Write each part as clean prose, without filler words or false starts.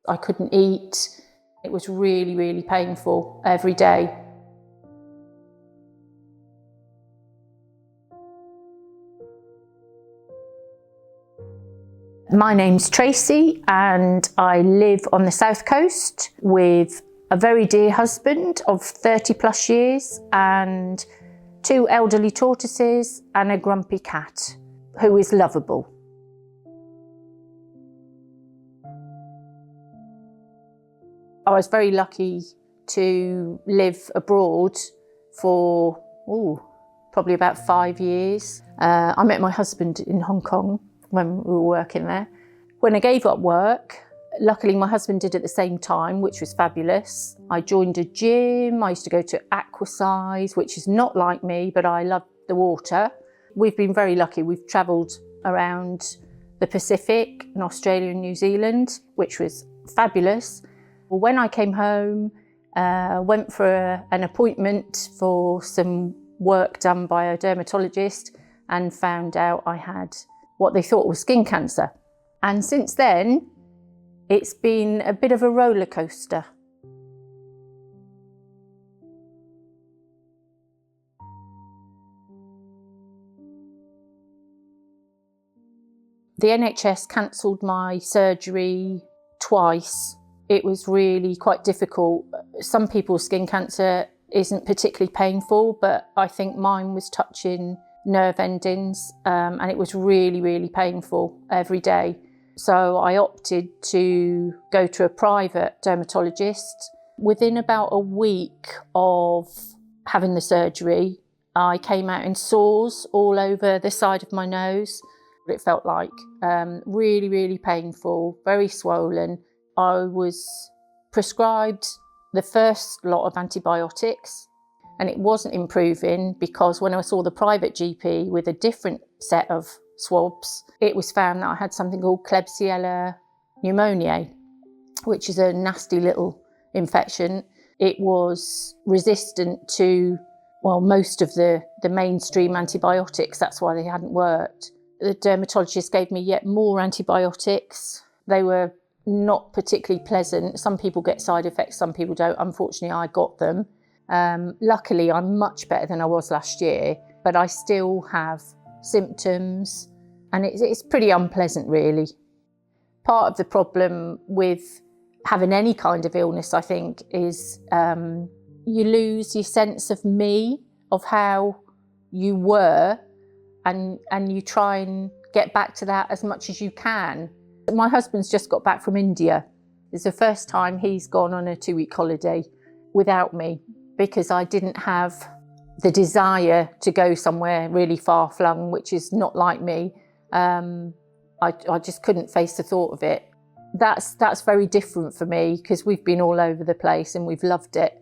I couldn't eat. It was really, really painful every day. My name's Tracy and I live on the south coast with a very dear husband of 30 plus years and 2 elderly tortoises and a grumpy cat who is lovable. I was very lucky to live abroad for probably about 5 years. I met my husband in Hong Kong when we were working there. When I gave up work, luckily my husband did at the same time, which was fabulous. I joined a gym. I used to go to Aquasize, which is not like me, but I love the water. We've been very lucky. We've travelled around the Pacific and Australia and New Zealand, which was fabulous. When I came home, went for an appointment for some work done by a dermatologist and found out I had what they thought was skin cancer. And since then, it's been a bit of a roller coaster. The NHS cancelled my surgery twice. It was really quite difficult. Some people's skin cancer isn't particularly painful, but I think mine was touching nerve endings and it was really, really painful every day. So I opted to go to a private dermatologist. Within about a week of having the surgery, I came out in sores all over the side of my nose. It felt like really, really painful, very swollen. I was prescribed the first lot of antibiotics and it wasn't improving because when I saw the private GP with a different set of swabs, it was found that I had something called Klebsiella pneumoniae, which is a nasty little infection. It was resistant to, well, most of the mainstream antibiotics. That's why they hadn't worked. The dermatologist gave me yet more antibiotics. They were not particularly pleasant. Some people get side effects, some people don't. Unfortunately, I got them. Luckily, I'm much better than I was last year, but I still have symptoms and it's pretty unpleasant, really. Part of the problem with having any kind of illness, I think, is you lose your sense of me, of how you were, and you try and get back to that as much as you can. My husband's just got back from India. It's the first time he's gone on a 2-week holiday without me because I didn't have the desire to go somewhere really far flung, which is not like me. I just couldn't face the thought of it. That's very different for me because we've been all over the place and we've loved it.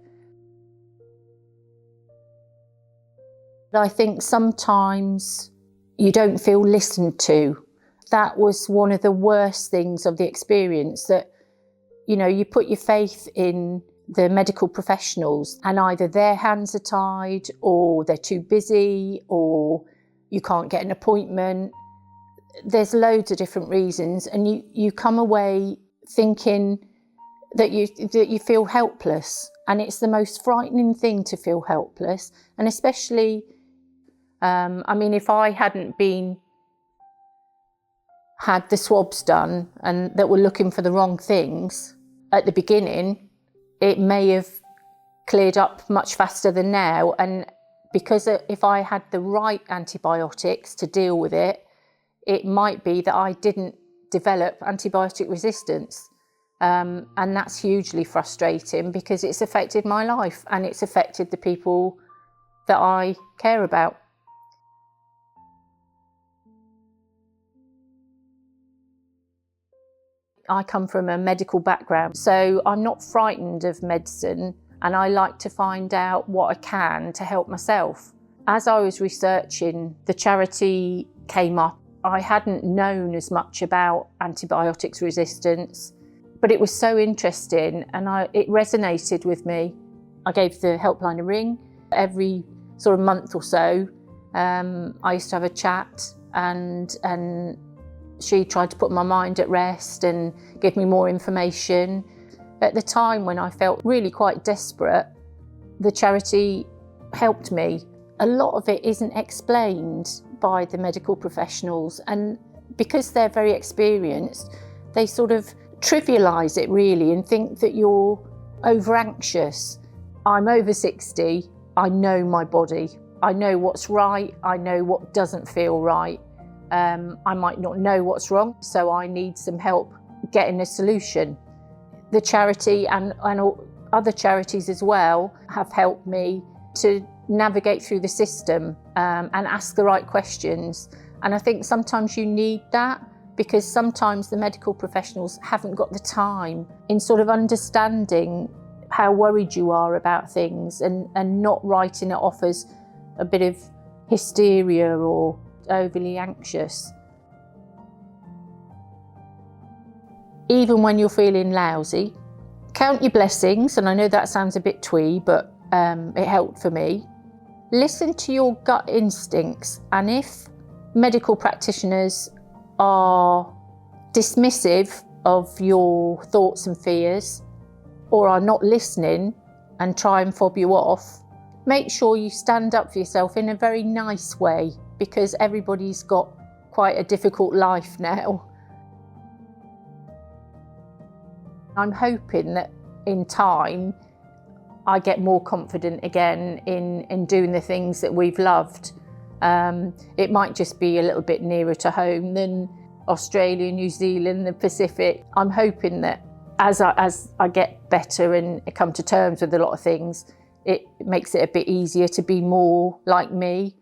I think sometimes you don't feel listened to. That was one of the worst things of the experience, that, you know, you put your faith in the medical professionals and either their hands are tied or they're too busy or you can't get an appointment. There's loads of different reasons and you come away thinking that you feel helpless, and it's the most frightening thing to feel helpless. And especially, I mean, if I hadn't had the swabs done and that were looking for the wrong things at the beginning, it may have cleared up much faster than now. And because if I had the right antibiotics to deal with it, it might be that I didn't develop antibiotic resistance. And that's hugely frustrating because it's affected my life and it's affected the people that I care about. I come from a medical background, so I'm not frightened of medicine and I like to find out what I can to help myself. As I was researching, the charity came up. I hadn't known as much about antibiotics resistance, but it was so interesting and it resonated with me. I gave the helpline a ring. Every sort of month or so, I used to have a chat and She tried to put my mind at rest and give me more information. At the time when I felt really quite desperate, the charity helped me. A lot of it isn't explained by the medical professionals, and because they're very experienced, they sort of trivialise it really and think that you're over anxious. I'm over 60, I know my body. I know what's right, I know what doesn't feel right. I might not know what's wrong, so I need some help getting a solution. The charity and other charities as well have helped me to navigate through the system and ask the right questions. And I think sometimes you need that, because sometimes the medical professionals haven't got the time in sort of understanding how worried you are about things and not writing it off as a bit of hysteria or overly anxious. Even when you're feeling lousy, count your blessings, and I know that sounds a bit twee, but it helped for me. Listen to your gut instincts, and if medical practitioners are dismissive of your thoughts and fears, or are not listening and try and fob you off, make sure you stand up for yourself in a very nice way, because everybody's got quite a difficult life now. I'm hoping that in time I get more confident again in doing the things that we've loved. It might just be a little bit nearer to home than Australia, New Zealand, the Pacific. I'm hoping that as I get better and come to terms with a lot of things, it makes it a bit easier to be more like me.